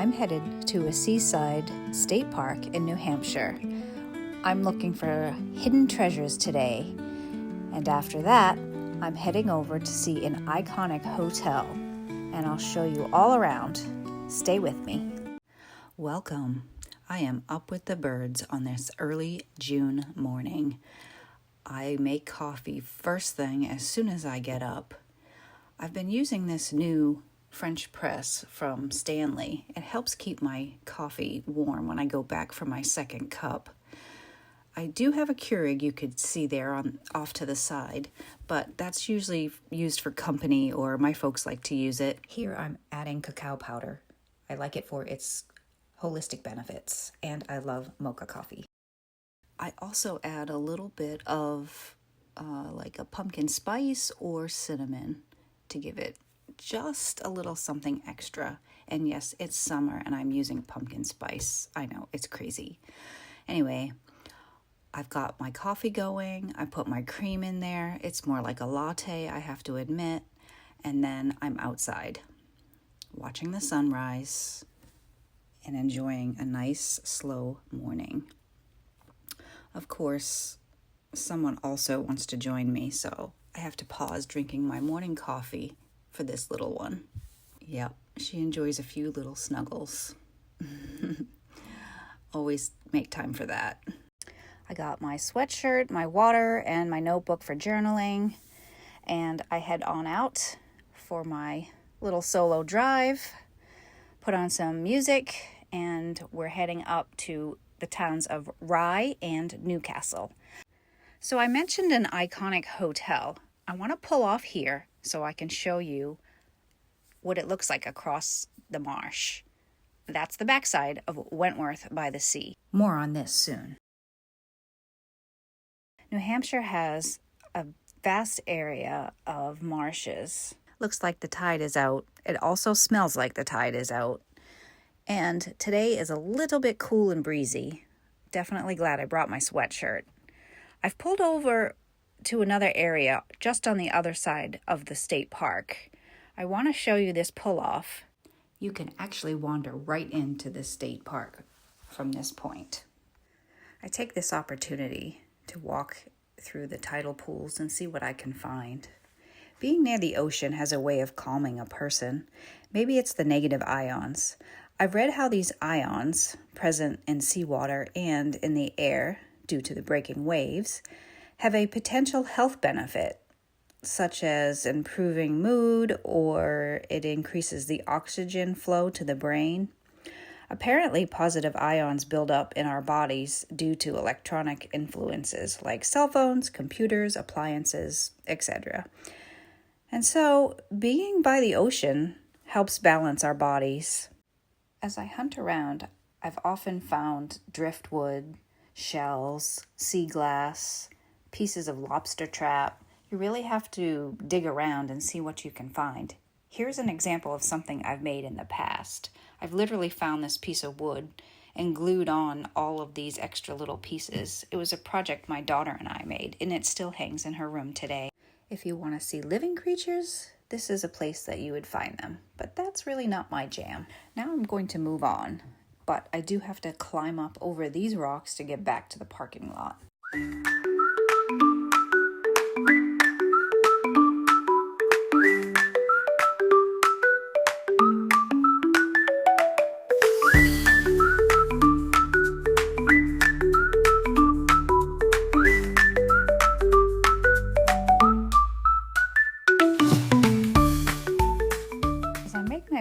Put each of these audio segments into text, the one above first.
I'm headed to a seaside state park in New Hampshire. I'm looking for hidden treasures today, and after that, I'm heading over to see an iconic hotel, and I'll show you all around. Stay with me. Welcome. I am up with the birds on this early June morning. I make coffee first thing as soon as I get up. I've been using this new French press from Stanley. It helps keep my coffee warm when I go back for my second cup. I do have a Keurig you could see there off to the side, but that's usually used for company, or my folks like to use it. Here I'm adding cacao powder. I like it for its holistic benefits, and I love mocha coffee. I also add a little bit of like a pumpkin spice or cinnamon to give it just a little something extra. And yes, it's summer and I'm using pumpkin spice. I know, it's crazy. Anyway, I've got my coffee going. I put my cream in there. It's more like a latte, I have to admit. And then I'm outside watching the sunrise and enjoying a nice, slow morning. Of course, someone also wants to join me, so I have to pause drinking my morning coffee for this little one. Yep, she enjoys a few little snuggles. Always make time for that. I got my sweatshirt, my water, and my notebook for journaling, and I head on out for my little solo drive, put on some music, and we're heading up to the towns of Rye and Newcastle. So I mentioned an iconic hotel. I want to pull off here so I can show you what it looks like across the marsh. That's the backside of Wentworth-by-the-Sea. More on this soon. New Hampshire has a vast area of marshes. Looks like the tide is out. It also smells like the tide is out. And today is a little bit cool and breezy. Definitely glad I brought my sweatshirt. I've pulled over to another area just on the other side of the state park. I want to show you this pull-off. You can actually wander right into the state park from this point. I take this opportunity to walk through the tidal pools and see what I can find. Being near the ocean has a way of calming a person. Maybe it's the negative ions. I've read how these ions, present in seawater and in the air due to the breaking waves, have a potential health benefit, such as improving mood, or it increases the oxygen flow to the brain. Apparently, positive ions build up in our bodies due to electronic influences like cell phones, computers, appliances, etc. And so, being by the ocean helps balance our bodies. As I hunt around, I've often found driftwood, shells, sea glass, pieces of lobster trap. You really have to dig around and see what you can find. Here's an example of something I've made in the past. I've literally found this piece of wood and glued on all of these extra little pieces. It was a project my daughter and I made, and it still hangs in her room today. If you want to see living creatures, this is a place that you would find them, but that's really not my jam. Now I'm going to move on, but I do have to climb up over these rocks to get back to the parking lot.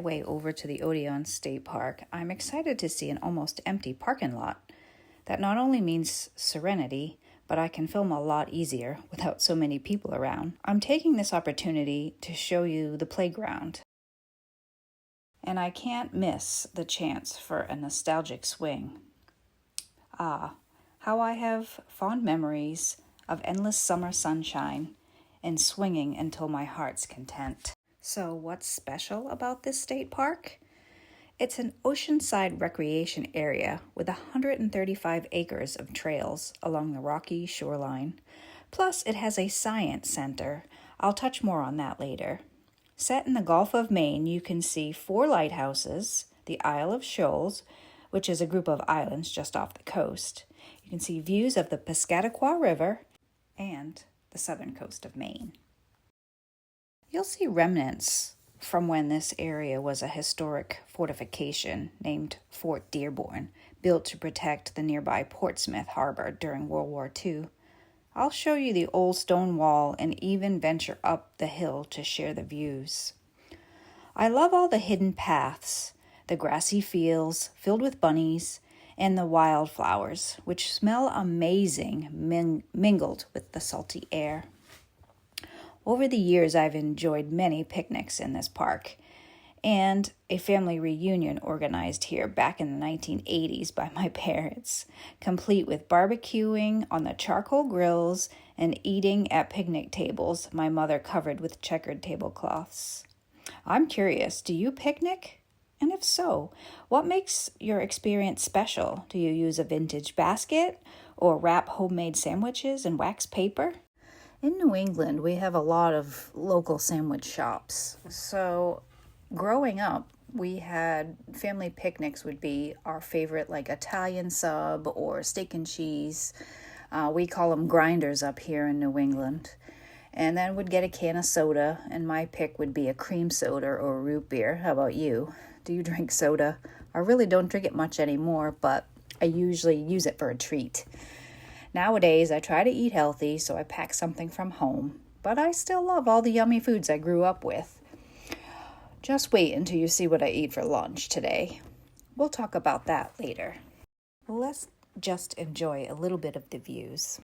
Way over to the Odeon State Park, I'm excited to see an almost empty parking lot. That not only means serenity, but I can film a lot easier without so many people around. I'm taking this opportunity to show you the playground. And I can't miss the chance for a nostalgic swing. How I have fond memories of endless summer sunshine and swinging until my heart's content. So what's special about this state park? It's an oceanside recreation area with 135 acres of trails along the rocky shoreline. Plus, it has a science center. I'll touch more on that later. Set in the Gulf of Maine, you can see 4 lighthouses, the Isle of Shoals, which is a group of islands just off the coast. You can see views of the Piscataqua River and the southern coast of Maine. You'll see remnants from when this area was a historic fortification named Fort Dearborn, built to protect the nearby Portsmouth Harbor during World War II. I'll show you the old stone wall and even venture up the hill to share the views. I love all the hidden paths, the grassy fields filled with bunnies, and the wildflowers, which smell amazing mingled with the salty air. Over the years, I've enjoyed many picnics in this park, and a family reunion organized here back in the 1980s by my parents, complete with barbecuing on the charcoal grills and eating at picnic tables my mother covered with checkered tablecloths. I'm curious, do you picnic? And if so, what makes your experience special? Do you use a vintage basket or wrap homemade sandwiches in wax paper? In New England, we have a lot of local sandwich shops. So growing up, we had family picnics would be our favorite, like Italian sub or steak and cheese. We call them grinders up here in New England. And then would get a can of soda, and my pick would be a cream soda or a root beer. How about you? Do you drink soda? I really don't drink it much anymore, but I usually use it for a treat. Nowadays, I try to eat healthy, so I pack something from home, but I still love all the yummy foods I grew up with. Just wait until you see what I eat for lunch today. We'll talk about that later. Let's just enjoy a little bit of the views.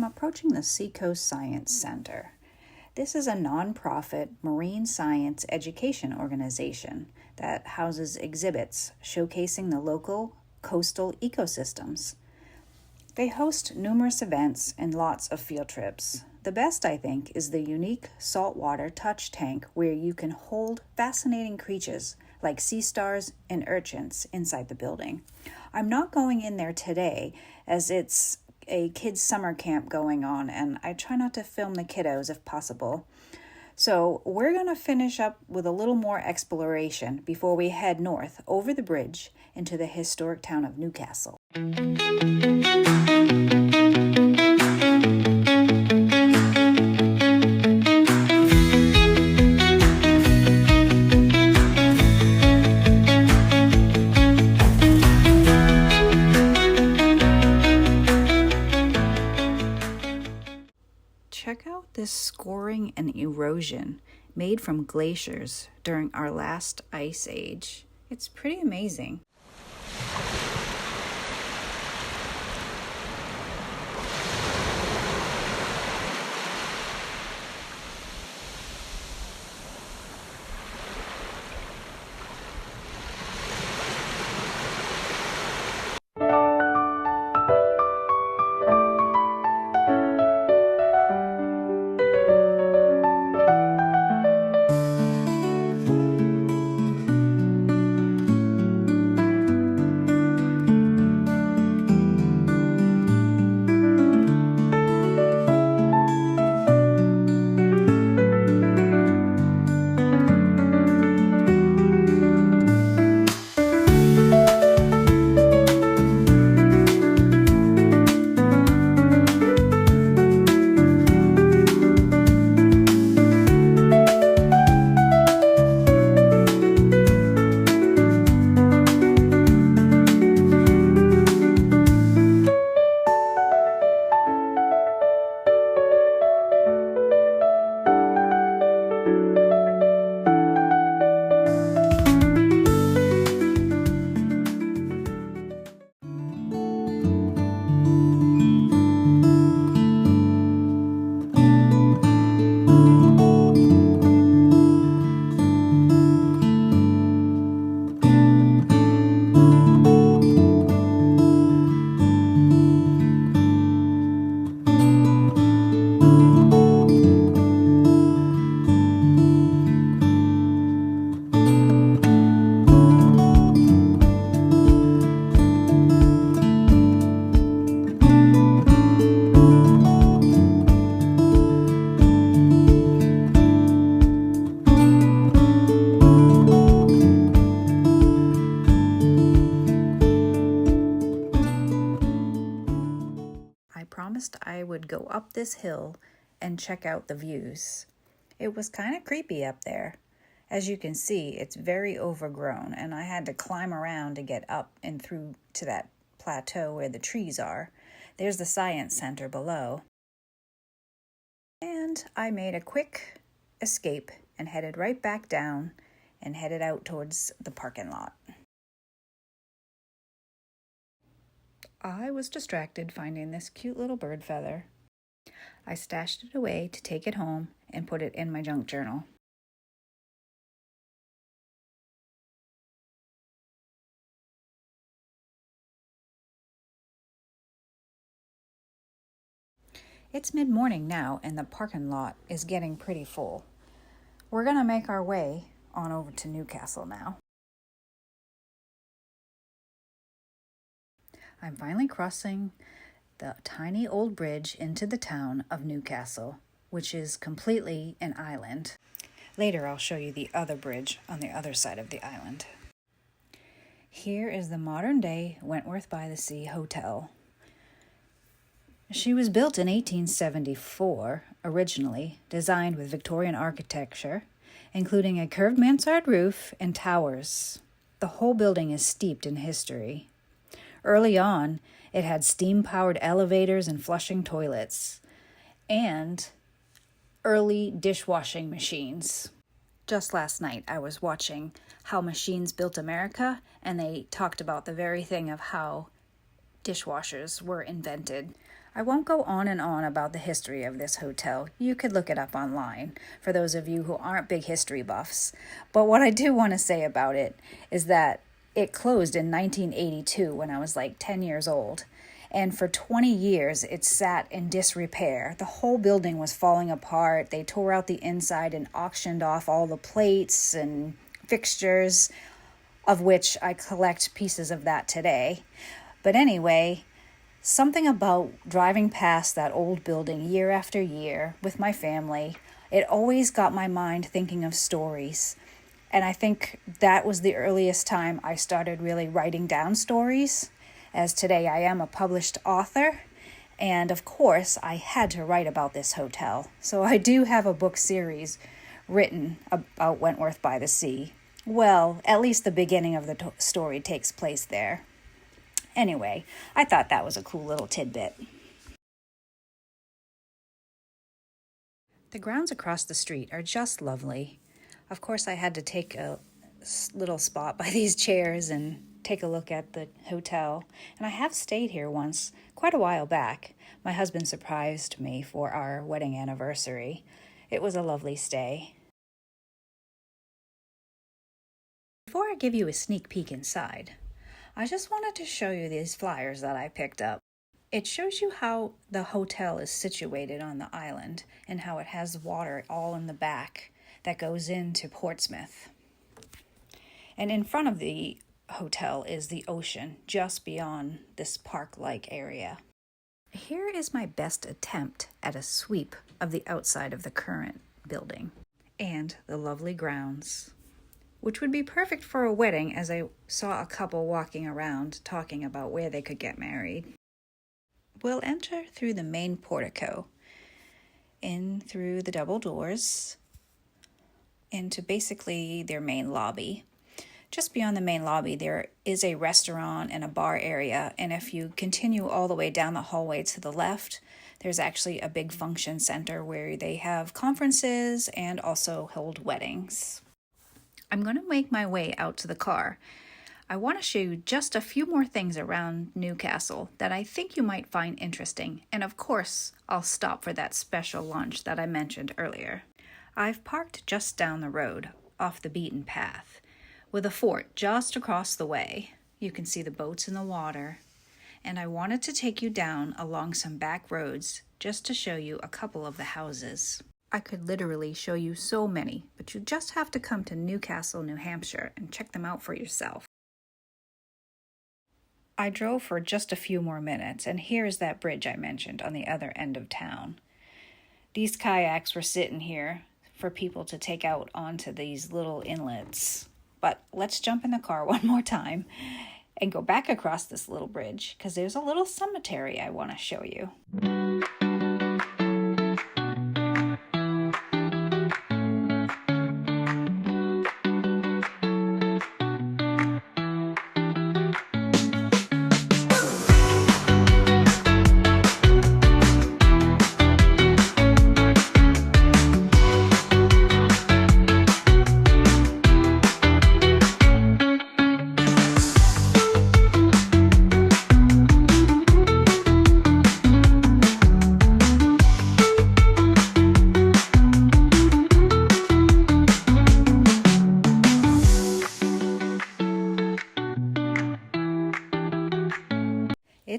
Approaching the Seacoast Science Center. This is a nonprofit marine science education organization that houses exhibits showcasing the local coastal ecosystems. They host numerous events and lots of field trips. The best, I think, is the unique saltwater touch tank where you can hold fascinating creatures like sea stars and urchins inside the building. I'm not going in there today as it's a kids' summer camp going on, and I try not to film the kiddos if possible. So we're going to finish up with a little more exploration before we head north over the bridge into the historic town of Newcastle. Check out this scoring and erosion made from glaciers during our last ice age. It's pretty amazing. up this hill and check out the views. It was kind of creepy up there. As you can see, it's very overgrown, and I had to climb around to get up and through to that plateau where the trees are. There's the science center below. And I made a quick escape and headed right back down and headed out towards the parking lot. I was distracted finding this cute little bird feather. I stashed it away to take it home and put it in my junk journal. It's mid-morning now, and the parking lot is getting pretty full. We're going to make our way on over to Newcastle now. I'm finally crossing the tiny old bridge into the town of Newcastle, which is completely an island. Later, I'll show you the other bridge on the other side of the island. Here is the modern-day Wentworth-by-the-Sea hotel. She was built in 1874, originally designed with Victorian architecture, including a curved mansard roof and towers. The whole building is steeped in history. Early on, it had steam-powered elevators and flushing toilets, and early dishwashing machines. Just last night, I was watching How Machines Built America, and they talked about the very thing of how dishwashers were invented. I won't go on and on about the history of this hotel. You could look it up online for those of you who aren't big history buffs. But what I do want to say about it is that it closed in 1982 when I was like 10 years old. And for 20 years, it sat in disrepair. The whole building was falling apart. They tore out the inside and auctioned off all the plates and fixtures, of which I collect pieces of that today. But anyway, something about driving past that old building year after year with my family, it always got my mind thinking of stories. And I think that was the earliest time I started really writing down stories, as today I am a published author. And of course, I had to write about this hotel. So I do have a book series written about Wentworth-by-the-Sea. Well, at least the beginning of the story takes place there. Anyway, I thought that was a cool little tidbit. The grounds across the street are just lovely. Of course, I had to take a little spot by these chairs and take a look at the hotel. And I have stayed here once, quite a while back. My husband surprised me for our wedding anniversary. It was a lovely stay. Before I give you a sneak peek inside, I just wanted to show you these flyers that I picked up. It shows you how the hotel is situated on the island and how it has water all in the back that goes into Portsmouth. And in front of the hotel is the ocean, just beyond this park-like area. Here is my best attempt at a sweep of the outside of the current building and the lovely grounds, which would be perfect for a wedding, as I saw a couple walking around talking about where they could get married. We'll enter through the main portico, in through the double doors, into basically their main lobby. Just beyond the main lobby, there is a restaurant and a bar area, and if you continue all the way down the hallway to the left, there's actually a big function center where they have conferences and also hold weddings. I'm going to make my way out to the car. I want to show you just a few more things around Newcastle that I think you might find interesting. And of course, I'll stop for that special lunch that I mentioned earlier. I've parked just down the road, off the beaten path, with a fort just across the way. You can see the boats in the water. And I wanted to take you down along some back roads just to show you a couple of the houses. I could literally show you so many, but you just have to come to Newcastle, New Hampshire and check them out for yourself. I drove for just a few more minutes, and here's that bridge I mentioned on the other end of town. These kayaks were sitting here for people to take out onto these little inlets. But let's jump in the car one more time and go back across this little bridge, because there's a little cemetery I want to show you.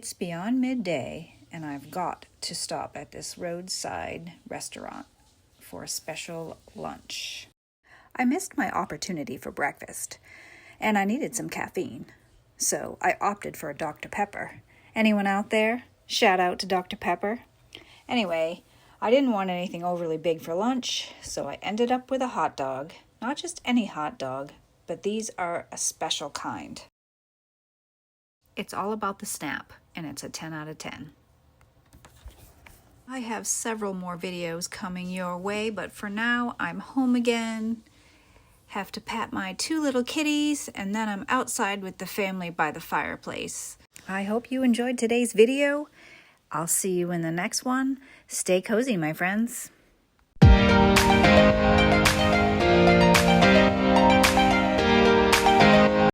It's beyond midday, and I've got to stop at this roadside restaurant for a special lunch. I missed my opportunity for breakfast, and I needed some caffeine, so I opted for a Dr. Pepper. Anyone out there? Shout out to Dr. Pepper. Anyway, I didn't want anything overly big for lunch, so I ended up with a hot dog. Not just any hot dog, but these are a special kind. It's all about the snap, and it's a 10 out of 10. I have several more videos coming your way, but for now, I'm home again. Have to pat my 2 little kitties, and then I'm outside with the family by the fireplace. I hope you enjoyed today's video. I'll see you in the next one. Stay cozy, my friends.